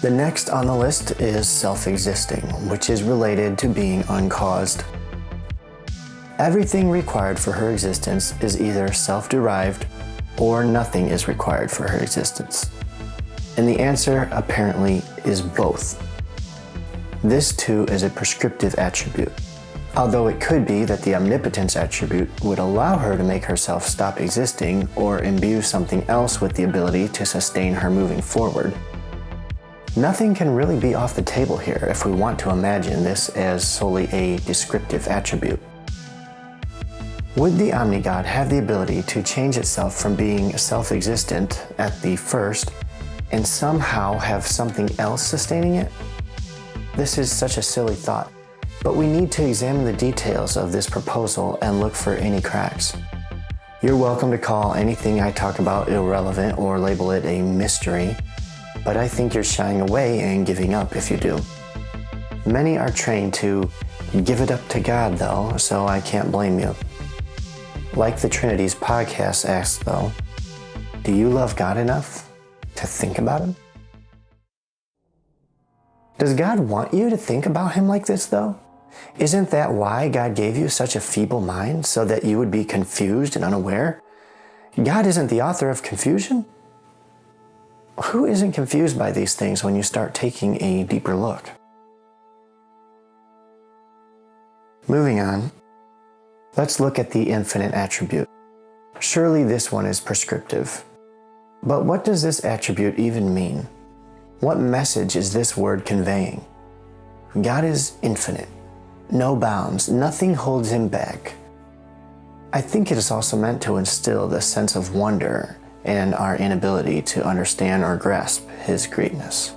The next on the list is self-existing, which is related to being uncaused. Everything required for her existence is either self-derived or nothing is required for her existence. And the answer apparently is both. This too is a prescriptive attribute, although it could be that the omnipotence attribute would allow her to make herself stop existing or imbue something else with the ability to sustain her moving forward. Nothing can really be off the table here if we want to imagine this as solely a descriptive attribute. Would the Omnigod have the ability to change itself from being self-existent at the first and somehow have something else sustaining it? This is such a silly thought, but we need to examine the details of this proposal and look for any cracks. You're welcome to call anything I talk about irrelevant or label it a mystery, but I think you're shying away and giving up if you do. Many are trained to give it up to God though, so I can't blame you. Like the Trinity's podcast asks though, do you love God enough to think about Him? Does God want you to think about Him like this though? Isn't that why God gave you such a feeble mind, so that you would be confused and unaware? God isn't the author of confusion. Who isn't confused by these things when you start taking a deeper look? Moving on, let's look at the infinite attribute. Surely this one is prescriptive. But what does this attribute even mean? What message is this word conveying? God is infinite, no bounds, nothing holds Him back. I think it is also meant to instill the sense of wonder and our inability to understand or grasp His greatness.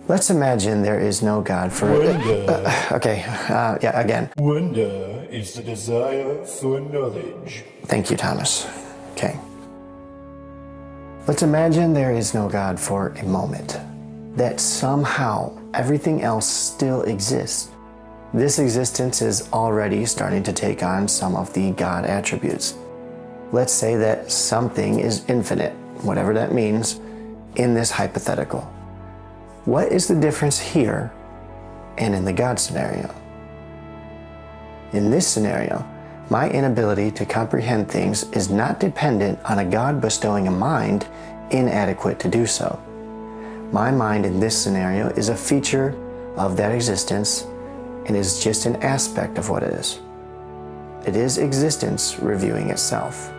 Let's imagine there is no God for... again. Wonder is the desire for knowledge. Thank you, Thomas. Okay. Let's imagine there is no God for a moment, that somehow everything else still exists. This existence is already starting to take on some of the God attributes. Let's say that something is infinite, whatever that means, in this hypothetical. What is the difference here and in the God scenario? In this scenario, my inability to comprehend things is not dependent on a God bestowing a mind inadequate to do so. My mind in this scenario is a feature of that existence and is just an aspect of what it is. It is existence reviewing itself.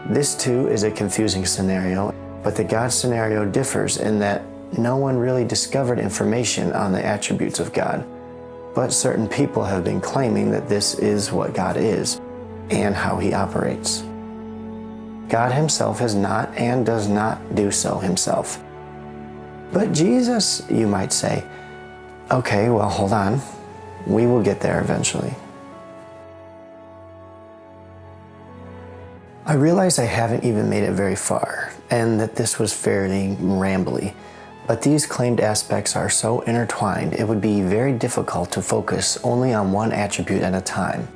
This too is a confusing scenario, but the God scenario differs in that no one really discovered information on the attributes of God, but certain people have been claiming that this is what God is and how He operates. God Himself has not and does not do so Himself. But Jesus, you might say, okay, well, hold on. We will get there eventually. I realize I haven't even made it very far, and that this was fairly rambly, but these claimed aspects are so intertwined it would be very difficult to focus only on one attribute at a time.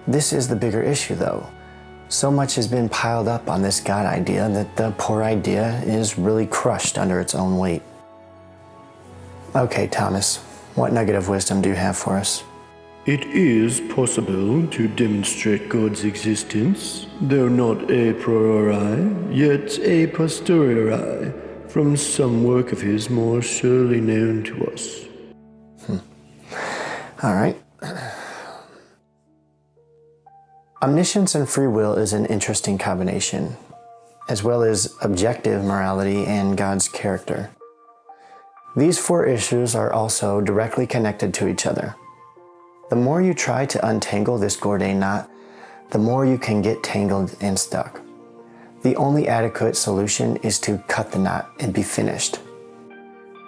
This is the bigger issue though. So much has been piled up on this God idea that the poor idea is really crushed under its own weight. Okay, Thomas, what nugget of wisdom do you have for us? It is possible to demonstrate God's existence, though not a priori, yet a posteriori, from some work of His more surely known to us. All right. Omniscience and free will is an interesting combination, as well as objective morality and God's character. These four issues are also directly connected to each other. The more you try to untangle this Gordian knot, the more you can get tangled and stuck. The only adequate solution is to cut the knot and be finished.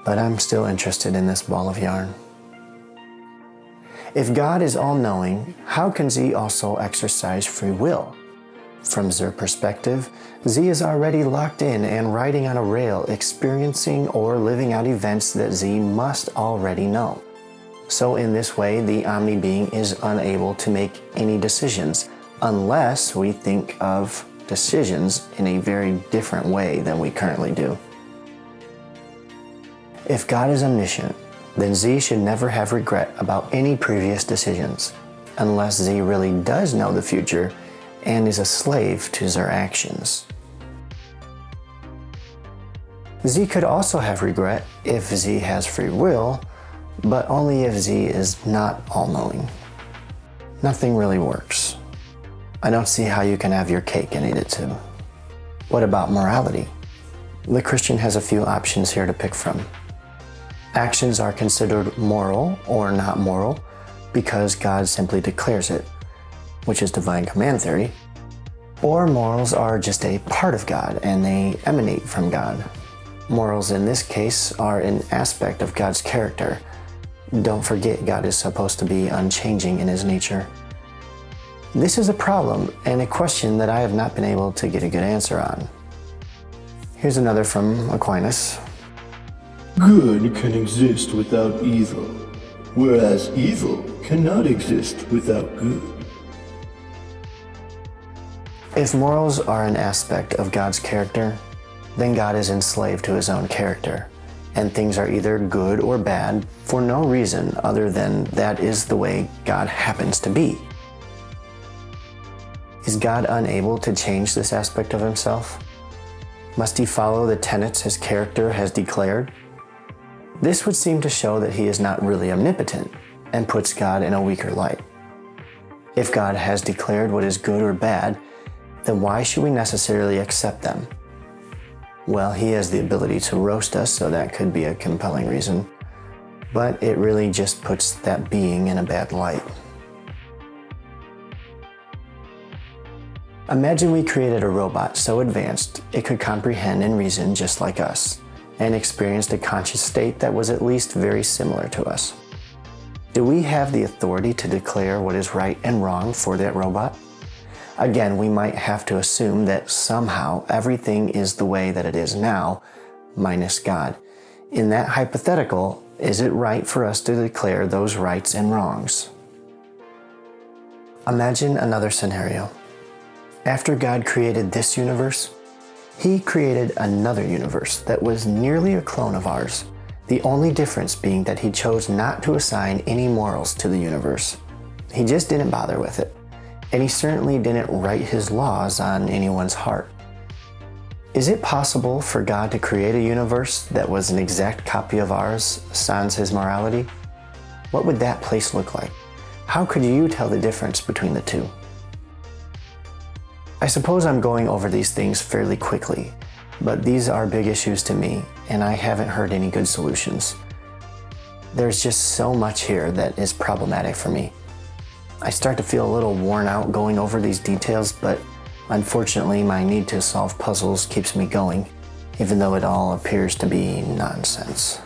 But I'm still interested in this ball of yarn. If God is all-knowing, how can Z also exercise free will? From Z perspective, Z is already locked in and riding on a rail, experiencing or living out events that Z must already know. So in this way, the omni-being is unable to make any decisions, unless we think of decisions in a very different way than we currently do. If God is omniscient, then Z should never have regret about any previous decisions, unless Z really does know the future and is a slave to their actions. Z could also have regret if Z has free will, but only if Z is not all-knowing. Nothing really works. I don't see how you can have your cake and eat it too. What about morality? The Christian has a few options here to pick from. Actions are considered moral or not moral because God simply declares it, which is divine command theory. Or morals are just a part of God and they emanate from God. Morals in this case are an aspect of God's character. Don't forget, God is supposed to be unchanging in his nature. This is a problem and a question that I have not been able to get a good answer on. Here's another from Aquinas. Good can exist without evil, whereas evil cannot exist without good. If morals are an aspect of God's character, then God is enslaved to his own character, and things are either good or bad for no reason other than that is the way God happens to be. Is God unable to change this aspect of himself? Must he follow the tenets his character has declared? This would seem to show that he is not really omnipotent and puts God in a weaker light. If God has declared what is good or bad, then why should we necessarily accept them? Well, he has the ability to roast us, so that could be a compelling reason, but it really just puts that being in a bad light. Imagine we created a robot so advanced it could comprehend and reason just like us, and experienced a conscious state that was at least very similar to us. Do we have the authority to declare what is right and wrong for that robot? Again, we might have to assume that somehow everything is the way that it is now, minus God. In that hypothetical, is it right for us to declare those rights and wrongs? Imagine another scenario. After God created this universe, he created another universe that was nearly a clone of ours, the only difference being that he chose not to assign any morals to the universe. He just didn't bother with it, and he certainly didn't write his laws on anyone's heart. Is it possible for God to create a universe that was an exact copy of ours, sans his morality? What would that place look like? How could you tell the difference between the two? I suppose I'm going over these things fairly quickly, but these are big issues to me, and I haven't heard any good solutions. There's just so much here that is problematic for me. I start to feel a little worn out going over these details, but unfortunately my need to solve puzzles keeps me going, even though it all appears to be nonsense.